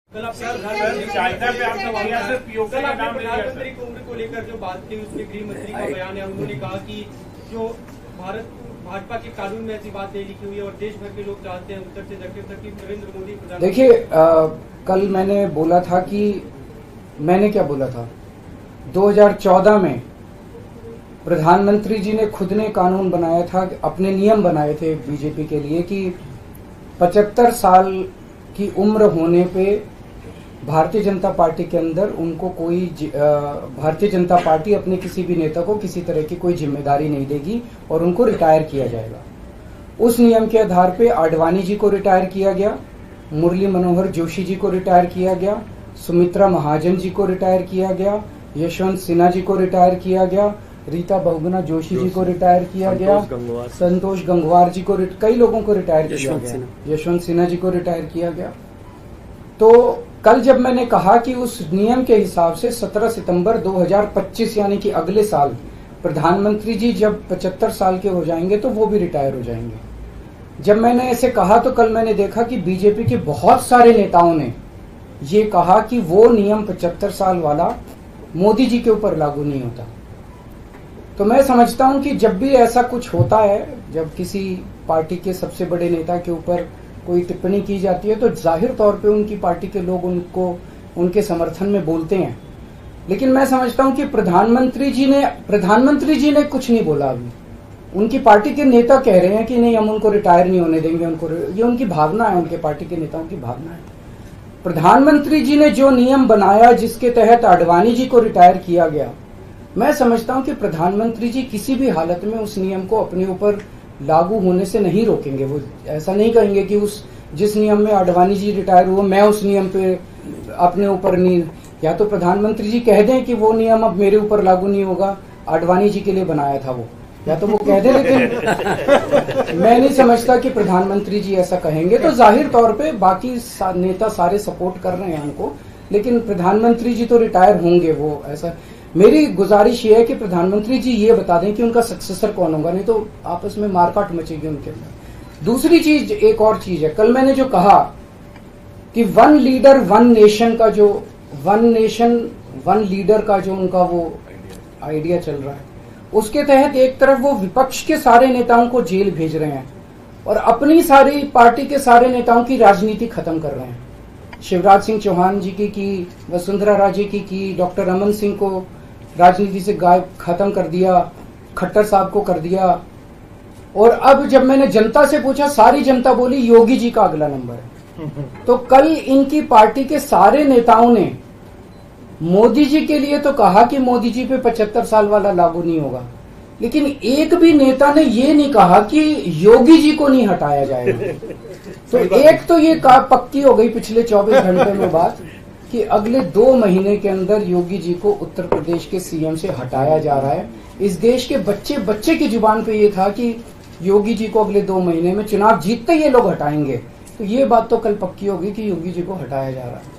प्रधानमंत्री की उम्र को लेकर जो बात की, उसमें गृह मंत्री का बयान है। उन्होंने कहा कि जो भाजपा के कानून में ऐसी बात नहीं लिखी हुई है और देश भर के लोग चाहते हैं उत्तर से दक्षिण तक की नरेंद्र मोदी। देखिए, कल मैंने बोला था कि मैंने क्या बोला था, 2014 में प्रधानमंत्री जी ने खुद ने कानून बनाया था, अपने नियम बनाए थे बीजेपी के लिए कि 75 साल की उम्र होने पे भारतीय जनता पार्टी के अंदर उनको कोई भारतीय जनता पार्टी अपने किसी भी नेता को किसी तरह की कोई जिम्मेदारी नहीं देगी और उनको रिटायर किया जाएगा। उस नियम के आधार पे आडवाणी जी को रिटायर किया गया, मुरली मनोहर जोशी जी को रिटायर किया गया, सुमित्रा महाजन जी को रिटायर किया गया, यशवंत सिन्हा जी को रिटायर किया गया, रीता बहुगुणा जोशी जी को रिटायर किया गया, संतोष गंगवार जी को, कई लोगों को रिटायर किया गया, यशवंत सिन्हा जी को रिटायर किया गया। तो कल जब मैंने कहा कि उस नियम के हिसाब से 17 सितंबर 2025 यानी कि अगले साल प्रधानमंत्री जी जब 75 साल के हो जाएंगे तो वो भी रिटायर हो जाएंगे। जब मैंने ऐसे कहा तो कल मैंने देखा कि बीजेपी के बहुत सारे नेताओं ने ये कहा कि वो नियम 75 साल वाला मोदी जी के ऊपर लागू नहीं होता। तो मैं समझता हूं कि जब भी ऐसा कुछ होता है, जब किसी पार्टी के सबसे बड़े नेता के ऊपर कोई टिप्पणी की जाती है तो जाहिर तौर पे उनकी पार्टी के लोग उनको उनके समर्थन में बोलते हैं। लेकिन मैं समझता हूं कि प्रधानमंत्री जी ने कुछ नहीं बोला। अभी उनकी पार्टी के नेता कह रहे हैं कि नहीं, हम उनको रिटायर नहीं होने देंगे, ये उनकी भावना है, उनके पार्टी के नेताओं की भावना है। प्रधानमंत्री जी ने जो नियम बनाया जिसके तहत आडवाणी जी को रिटायर किया गया, मैं समझता हूं कि प्रधानमंत्री जी किसी भी हालत में उस नियम को अपने ऊपर लागू होने से नहीं रोकेंगे। वो ऐसा नहीं कहेंगे कि उस जिस नियम में आडवाणी जी रिटायर हुआ मैं उस नियम पे अपने ऊपर नहीं, या तो प्रधानमंत्री जी कह दें कि वो नियम अब मेरे ऊपर लागू नहीं होगा, आडवाणी जी के लिए बनाया था वो, या तो वो कह दें। लेकिन मैं नहीं समझता कि प्रधानमंत्री जी ऐसा कहेंगे। तो जाहिर तौर पे बाकी नेता सारे सपोर्ट कर रहे हैं उनको, लेकिन प्रधानमंत्री जी तो रिटायर होंगे। वो ऐसा, मेरी गुजारिश ये है कि प्रधानमंत्री जी ये बता दें कि उनका सक्सेसर कौन होगा, नहीं तो आपस में मारकाट मचेगी उनके अंदर। दूसरी चीज, एक और चीज है, कल मैंने जो कहा कि वन लीडर वन नेशन का जो वन नेशन वन लीडर का जो उनका वो आइडिया चल रहा है, उसके तहत एक तरफ वो विपक्ष के सारे नेताओं को जेल भेज रहे हैं और अपनी सारी पार्टी के सारे नेताओं की राजनीति खत्म कर रहे हैं। शिवराज सिंह चौहान जी की, वसुंधरा राजे की, डॉक्टर रमन सिंह को राजनीति से गायब खत्म कर दिया, खट्टर साहब को कर दिया। और अब जब मैंने जनता से पूछा, सारी जनता बोली योगी जी का अगला नंबर है। तो कल इनकी पार्टी के सारे नेताओं ने मोदी जी के लिए तो कहा कि मोदी जी पे 75 साल वाला लागू नहीं होगा, लेकिन एक भी नेता ने ये नहीं कहा कि योगी जी को नहीं हटाया जाएगा। तो एक तो ये पक्की हो गई पिछले 24 घंटे में बात कि अगले 2 महीने के अंदर योगी जी को उत्तर प्रदेश के सीएम से हटाया जा रहा है। इस देश के बच्चे की जुबान पे ये था कि योगी जी को अगले 2 महीने में चुनाव जीतते ये लोग हटाएंगे। तो ये बात तो कल पक्की होगी कि योगी जी को हटाया जा रहा है।